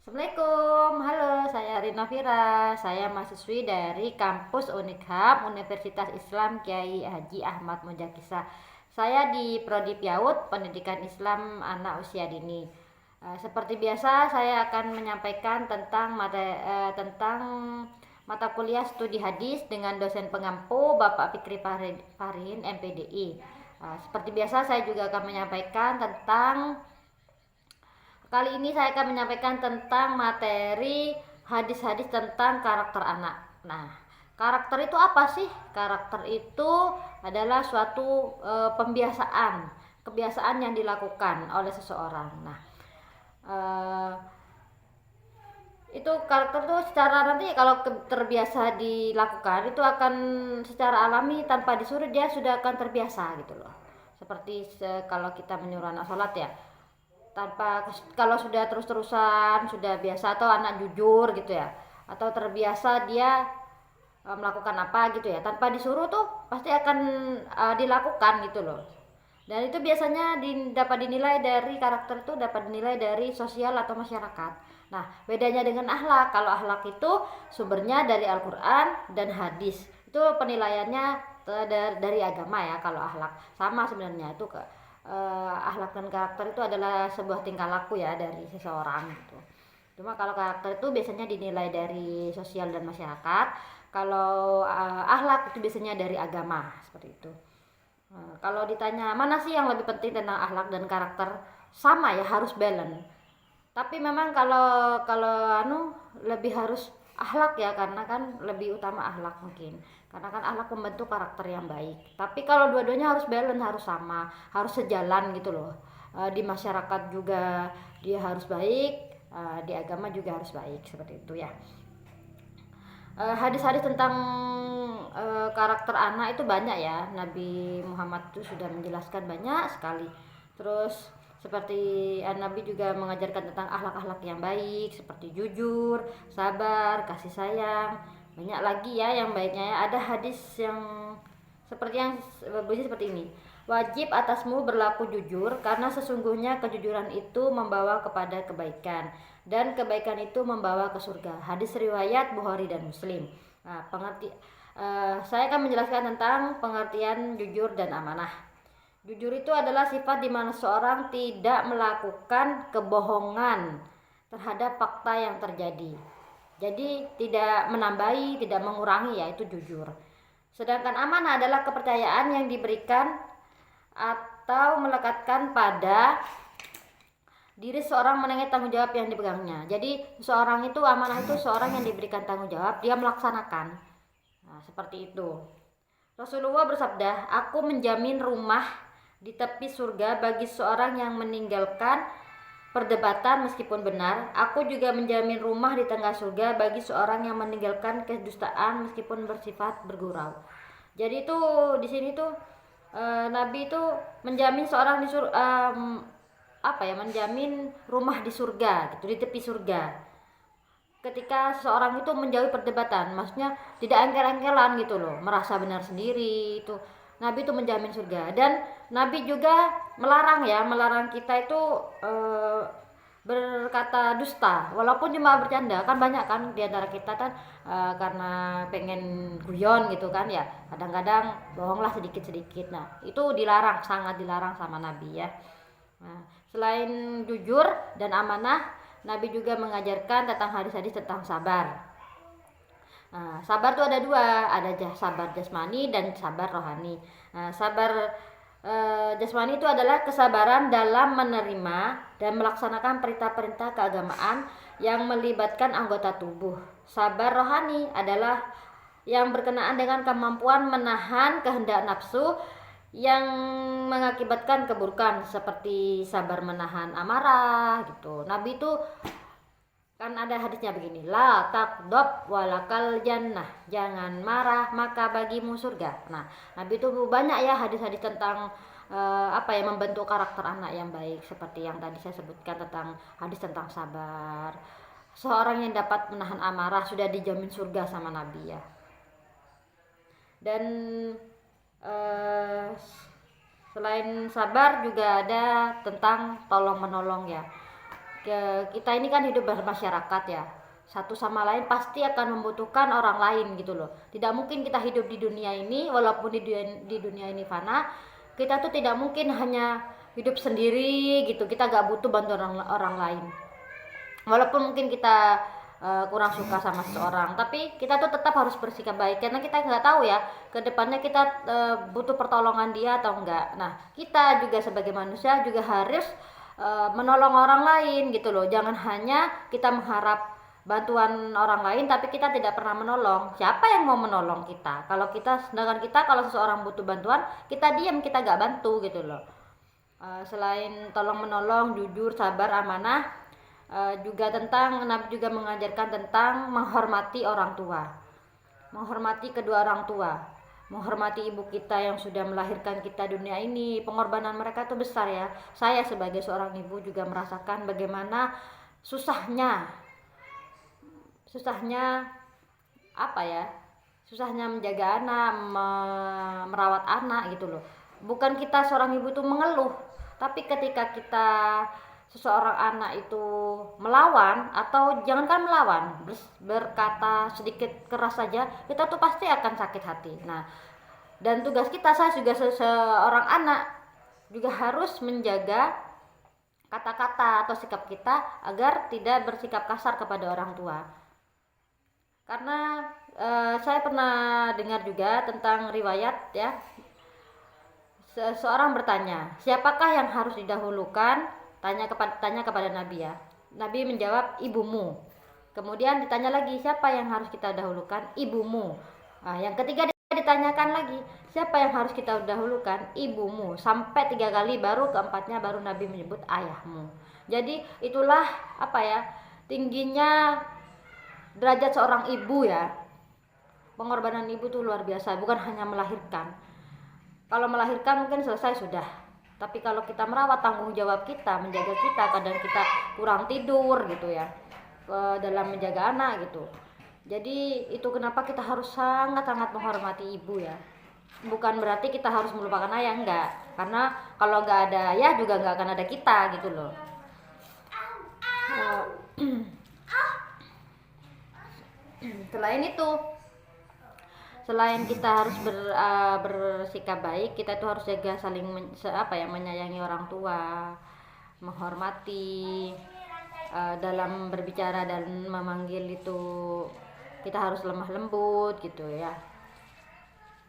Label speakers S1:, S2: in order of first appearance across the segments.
S1: Assalamualaikum, halo, saya Rina Fira. Saya mahasiswi dari kampus Unikham Universitas Islam Kiai Haji Ahmad Mujakisa. Saya di Prodi PIAUD Pendidikan Islam Anak Usia Dini. Seperti biasa, saya akan menyampaikan tentang mata kuliah studi hadis dengan dosen pengampu Bapak Fikri Farin MPDI. Seperti biasa, saya juga akan menyampaikan tentang Kali ini saya akan menyampaikan tentang materi hadis-hadis tentang karakter anak. Nah, karakter itu apa sih? Karakter itu adalah suatu kebiasaan yang dilakukan oleh seseorang. Nah, e, itu karakter itu secara nanti kalau terbiasa dilakukan itu akan secara alami tanpa disuruh dia sudah akan terbiasa gitu loh. Seperti kalau kita menyuruh anak sholat ya, tanpa kalau sudah terus-terusan sudah biasa atau anak jujur gitu ya, atau terbiasa dia melakukan apa gitu ya tanpa disuruh tuh pasti akan dilakukan gitu loh. Dan itu biasanya dapat dinilai dari karakter, itu dapat dinilai dari sosial atau masyarakat. Nah, bedanya dengan akhlak, kalau akhlak itu sumbernya dari Al-Quran dan hadis, itu penilaiannya dari agama ya. Kalau akhlak sama sebenarnya itu akhlak dan karakter itu adalah sebuah tingkah laku ya dari seseorang gitu. Cuma kalau karakter itu biasanya dinilai dari sosial dan masyarakat. Kalau akhlak itu biasanya dari agama seperti itu. Kalau ditanya mana sih yang lebih penting tentang akhlak dan karakter, sama ya, harus balance. Tapi memang kalau kalau lebih harus akhlak ya, karena kan lebih utama akhlak mungkin. Karena kan akhlak membentuk karakter yang baik. Tapi kalau dua-duanya harus balance, harus sama, harus sejalan gitu loh. Di masyarakat juga dia harus baik, di agama juga harus baik, seperti itu ya. Hadis-hadis tentang karakter anak itu banyak ya. Nabi Muhammad itu sudah menjelaskan banyak sekali. Terus seperti Nabi juga mengajarkan tentang akhlak-akhlak yang baik seperti jujur, sabar, kasih sayang. Banyak lagi ya yang baiknya ya. Ada hadis yang bunyi seperti ini. Wajib atasmu berlaku jujur karena sesungguhnya kejujuran itu membawa kepada kebaikan dan kebaikan itu membawa ke surga. Hadis riwayat Bukhari dan Muslim. Nah, saya akan menjelaskan tentang pengertian jujur dan amanah. Jujur itu adalah sifat di mana seorang tidak melakukan kebohongan terhadap fakta yang terjadi. Jadi tidak menambahi, tidak mengurangi, yaitu jujur. Sedangkan amanah adalah kepercayaan yang diberikan atau melekatkan pada diri seorang mengenai tanggung jawab yang dipegangnya. Jadi seorang itu amanah itu seorang yang diberikan tanggung jawab, dia melaksanakan. Nah, seperti itu. Rasulullah bersabda, "Aku menjamin rumah di tepi surga bagi seorang yang meninggalkan perdebatan meskipun benar. Aku juga menjamin rumah di tengah surga bagi seorang yang meninggalkan kedustaan meskipun bersifat bergurau." Jadi itu di sini tuh Nabi itu menjamin seorang menjamin rumah di surga gitu, di tepi surga. Ketika seorang itu menjauhi perdebatan, maksudnya tidak angkel-angkelan gitu loh, merasa benar sendiri itu. Nabi itu menjamin surga. Dan Nabi juga melarang kita itu berkata dusta walaupun cuma bercanda. Kan banyak kan diantara kita kan karena pengen guyon gitu kan ya, kadang-kadang bohonglah sedikit-sedikit. Nah itu dilarang, sangat dilarang sama Nabi ya. Nah, selain jujur dan amanah, Nabi juga mengajarkan tentang hadis-hadis tentang sabar. Nah, sabar itu ada dua, ada sabar jasmani dan sabar rohani. Nah, sabar jasmani itu adalah kesabaran dalam menerima dan melaksanakan perintah-perintah keagamaan yang melibatkan anggota tubuh. Sabar rohani adalah yang berkenaan dengan kemampuan menahan kehendak nafsu yang mengakibatkan keburukan, seperti sabar menahan amarah gitu. Nabi itu kan ada hadisnya begini, la takdob walakal jannah, jangan marah maka bagimu surga. Nah Nabi itu banyak ya hadis-hadis tentang membentuk karakter anak yang baik, seperti yang tadi saya sebutkan tentang hadis tentang sabar. Seorang yang dapat menahan amarah sudah dijamin surga sama Nabi ya. Dan selain sabar juga ada tentang tolong menolong ya. kita ini kan hidup bermasyarakat ya, satu sama lain pasti akan membutuhkan orang lain gitu loh. Tidak mungkin kita hidup di dunia ini, walaupun di dunia ini fana, kita tuh tidak mungkin hanya hidup sendiri gitu, kita gak butuh bantuan orang lain. Walaupun mungkin kita kurang suka sama seseorang, tapi kita tuh tetap harus bersikap baik karena kita nggak tahu ya kedepannya kita butuh pertolongan dia atau enggak. Nah, kita juga sebagai manusia juga harus menolong orang lain gitu loh. Jangan hanya kita mengharap bantuan orang lain tapi kita tidak pernah menolong. Siapa yang mau menolong kita? Kalau kalau seseorang butuh bantuan, kita diam, kita nggak bantu gitu loh. Selain tolong menolong, jujur, sabar, amanah, juga Nabi juga mengajarkan tentang menghormati orang tua, menghormati kedua orang tua, menghormati ibu kita yang sudah melahirkan kita dunia ini. Pengorbanan mereka itu besar ya. Saya sebagai seorang ibu juga merasakan bagaimana susahnya apa ya, susahnya menjaga anak, merawat anak gitu loh. Bukan kita seorang ibu itu mengeluh, tapi ketika seseorang anak itu melawan, atau jangankan melawan, berkata sedikit keras saja, kita tuh pasti akan sakit hati. Nah, dan tugas kita, saya juga seorang anak juga harus menjaga kata-kata atau sikap kita agar tidak bersikap kasar kepada orang tua. Karena saya pernah dengar juga tentang riwayat ya, seseorang bertanya, siapakah yang harus didahulukan? Tanya kepada Nabi ya. Nabi menjawab, ibumu. Kemudian ditanya lagi, siapa yang harus kita dahulukan? Ibumu. Nah, yang ketiga ditanyakan lagi, siapa yang harus kita dahulukan? Ibumu. Sampai 3 kali, baru keempatnya baru Nabi menyebut ayahmu. Jadi itulah tingginya derajat seorang ibu ya. Pengorbanan ibu tuh luar biasa, bukan hanya melahirkan. Kalau melahirkan mungkin selesai sudah, tapi kalau kita merawat, tanggung jawab kita, menjaga kita, kadang kita kurang tidur gitu ya, dalam menjaga anak gitu. Jadi itu kenapa kita harus sangat-sangat menghormati ibu ya. Bukan berarti kita harus melupakan ayah, enggak, karena kalau nggak ada ayah juga nggak akan ada kita gitu loh. Selain kita harus bersikap baik, kita tuh harus jaga saling menyayangi orang tua, menghormati, dalam berbicara dan memanggil itu kita harus lemah lembut gitu ya.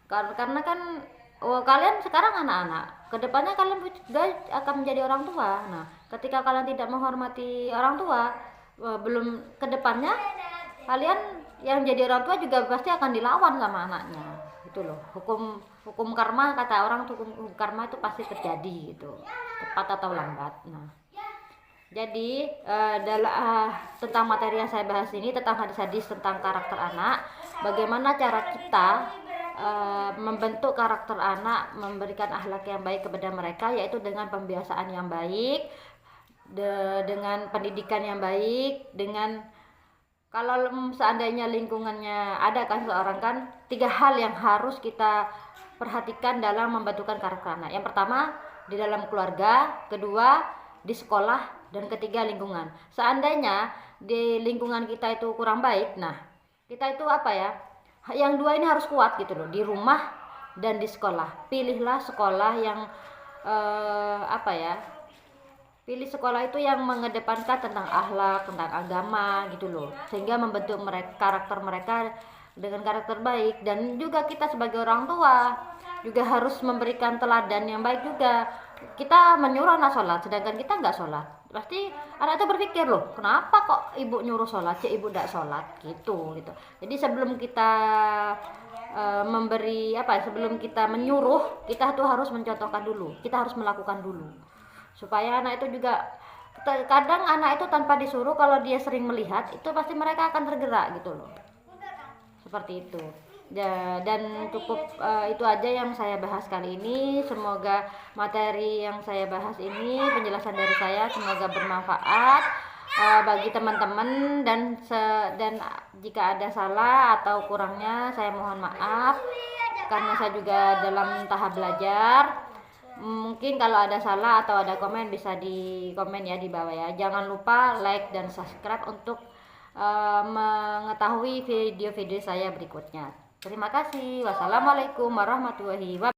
S1: Karena kan kalian sekarang anak-anak, kedepannya kalian juga akan menjadi orang tua. Nah, ketika kalian tidak menghormati orang tua, belum kedepannya kalian yang jadi orang tua juga pasti akan dilawan sama anaknya gitu loh. Hukum karma, kata orang, hukum karma itu pasti terjadi gitu, cepat atau lambat. Nah, jadi tentang materi yang saya bahas ini, tentang hadis-hadis tentang karakter anak, bagaimana cara kita membentuk karakter anak, memberikan akhlak yang baik kepada mereka, yaitu dengan pembiasaan yang baik, dengan pendidikan yang baik, dengan kalau seandainya lingkungannya ada kan seorang kan, 3 hal yang harus kita perhatikan dalam membentukkan karakter anak. Yang pertama di dalam keluarga, kedua di sekolah, dan ketiga lingkungan. Seandainya di lingkungan kita itu kurang baik, nah kita itu yang 2 ini harus kuat gitu loh, di rumah dan di sekolah. Pilihlah sekolah yang pilih sekolah itu yang mengedepankan tentang akhlak, tentang agama gitu loh, sehingga membentuk karakter mereka dengan karakter baik. Dan juga kita sebagai orang tua juga harus memberikan teladan yang baik juga. Kita menyuruh anak sholat sedangkan kita nggak sholat, pasti anak itu berpikir, loh kenapa kok ibu nyuruh sholat, ibu nggak sholat gitu. Jadi sebelum kita sebelum kita menyuruh, kita tuh harus mencontohkan dulu, kita harus melakukan dulu, supaya anak itu juga, kadang anak itu tanpa disuruh, kalau dia sering melihat itu pasti mereka akan tergerak gitu loh, seperti itu ya. Dan cukup itu aja yang saya bahas kali ini. Semoga materi yang saya bahas ini, penjelasan dari saya, semoga bermanfaat bagi teman-teman, dan jika ada salah atau kurangnya saya mohon maaf, karena saya juga dalam tahap belajar. Mungkin kalau ada salah atau ada komen bisa di komen ya di bawah ya. Jangan lupa like dan subscribe untuk mengetahui video-video saya berikutnya. Terima kasih. Wassalamualaikum warahmatullahi wabarakatuh.